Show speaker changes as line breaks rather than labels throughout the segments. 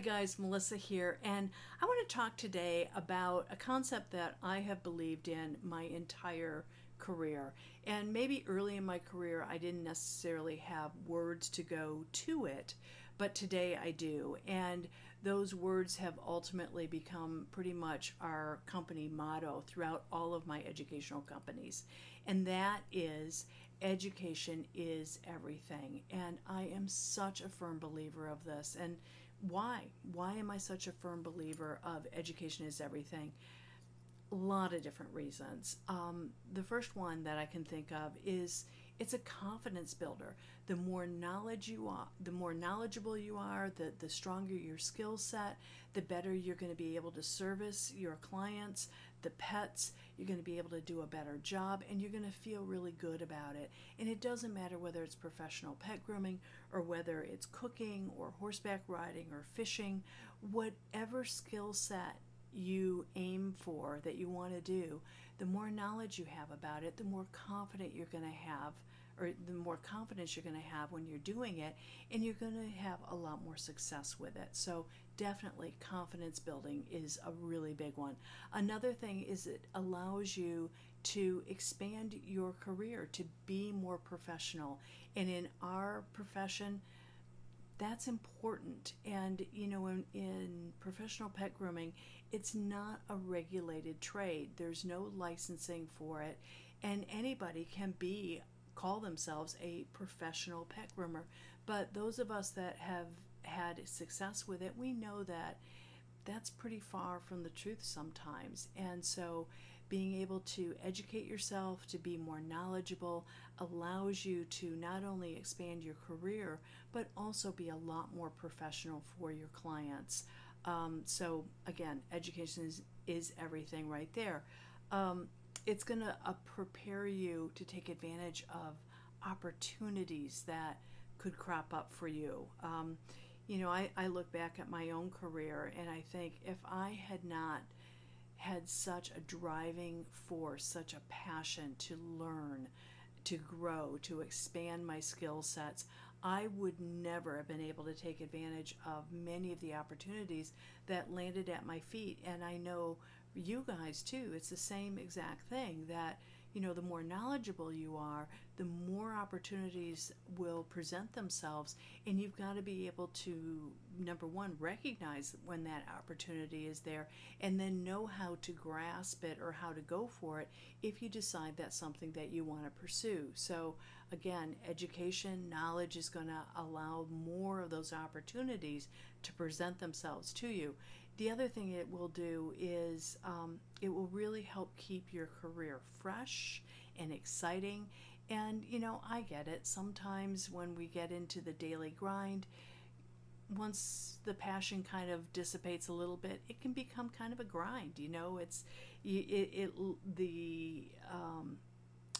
guys, Melissa here, and I want to talk today about a concept that I have believed in my entire career. And maybe early in my career, I didn't necessarily have words to go to it, but today I do. And those words have ultimately become pretty much our company motto throughout all of my educational companies. And that is education is everything. And I am such a firm believer of this. And why? Why am I such a firm believer of education is everything? A lot of different reasons. The first one that I can think of is it's a confidence builder. The more knowledge you are, the more knowledgeable you are, the stronger your skill set, the better you're going to be able to service your clients, the pets. You're going to be able to do a better job, and you're going to feel really good about it. And it doesn't matter whether it's professional pet grooming or whether it's cooking or horseback riding or fishing, whatever skill set you aim for that you want to do, the more knowledge you have about it, the more confident you're going to have, or the more confidence you're going to have when you're doing it, and you're going to have a lot more success with it. So definitely confidence building is a really big one. Another thing is it allows you to expand your career, to be more professional. And in our profession, that's important. And in professional pet grooming, it's not a regulated trade. There's no licensing for it, and anybody can call themselves a professional pet groomer. But those of us that have had success with it, we know that that's pretty far from the truth sometimes. And so being able to educate yourself, to be more knowledgeable, allows you to not only expand your career, but also be a lot more professional for your clients. So again, education is everything right there. It's going to prepare you to take advantage of opportunities that could crop up for you. I look back at my own career and I think if I had not had such a driving force, such a passion to learn, to grow, to expand my skill sets, I would never have been able to take advantage of many of the opportunities that landed at my feet. And I know you guys too, it's the same exact thing that, the more knowledgeable you are, the more opportunities will present themselves. And you've got to be able to, number one, recognize when that opportunity is there, and then know how to grasp it or how to go for it if you decide that's something that you want to pursue. So again, education, knowledge is going to allow more of those opportunities to present themselves to you. The other thing it will do is it will really help keep your career fresh and exciting. And, I get it. Sometimes when we get into the daily grind, once the passion kind of dissipates a little bit, it can become kind of a grind. The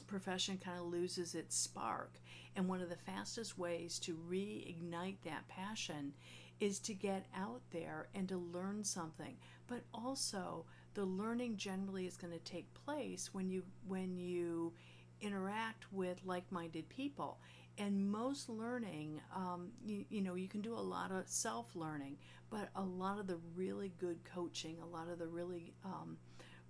profession kind of loses its spark. And one of the fastest ways to reignite that passion is to get out there and to learn something. But also, the learning generally is going to take place when you interact with like-minded people. And most learning, you can do a lot of self-learning, but a lot of the really good coaching, a lot of the really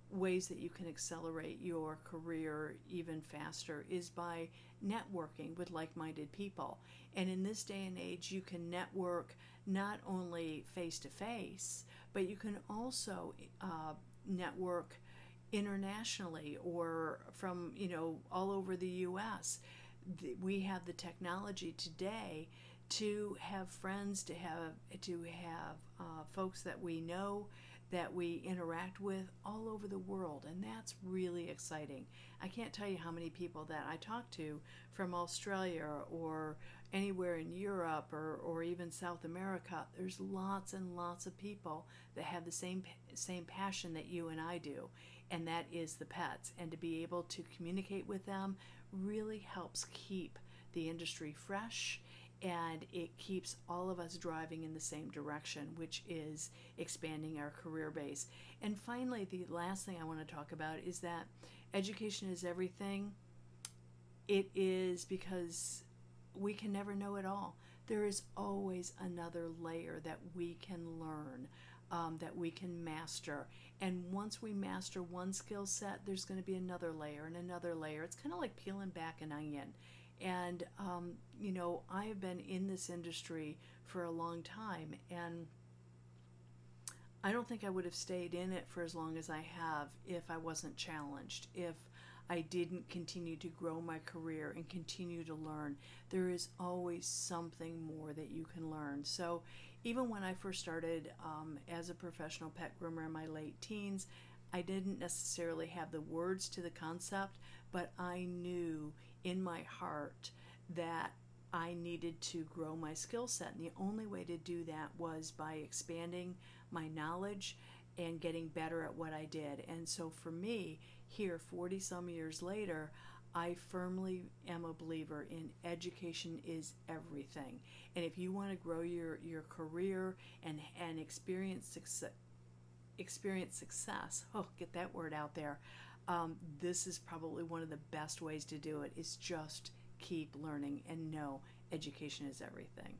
ways that you can accelerate your career even faster is by networking with like-minded people. And in this day and age, you can network not only face-to-face, but you can also network internationally or from all over the U.S. We have the technology today to have friends, to have folks that we know, that we interact with all over the world, and that's really exciting. I can't tell you how many people that I talk to from Australia or anywhere in Europe or even South America. There's lots and lots of people that have the same passion that you and I do, and that is the pets. And to be able to communicate with them really helps keep the industry fresh, and it keeps all of us driving in the same direction, which is expanding our career base. And finally, the last thing I want to talk about is that education is everything. It is because we can never know it all. there is always another layer that we can learn, that we can master. And once we master one skill set, there's going to be another layer and another layer. It's kind of like peeling back an onion. And, I have been in this industry for a long time, and I don't think I would have stayed in it for as long as I have if I wasn't challenged, if I didn't continue to grow my career and continue to learn. There is always something more that you can learn. So even when I first started as a professional pet groomer in my late teens, I didn't necessarily have the words to the concept, but I knew in my heart that I needed to grow my skill set. And the only way to do that was by expanding my knowledge and getting better at what I did. And so for me, here, 40 some years later, I firmly am a believer in education is everything. And if you want to grow your career and experience success, oh, get that word out there, this is probably one of the best ways to do it, is just keep learning and know education is everything.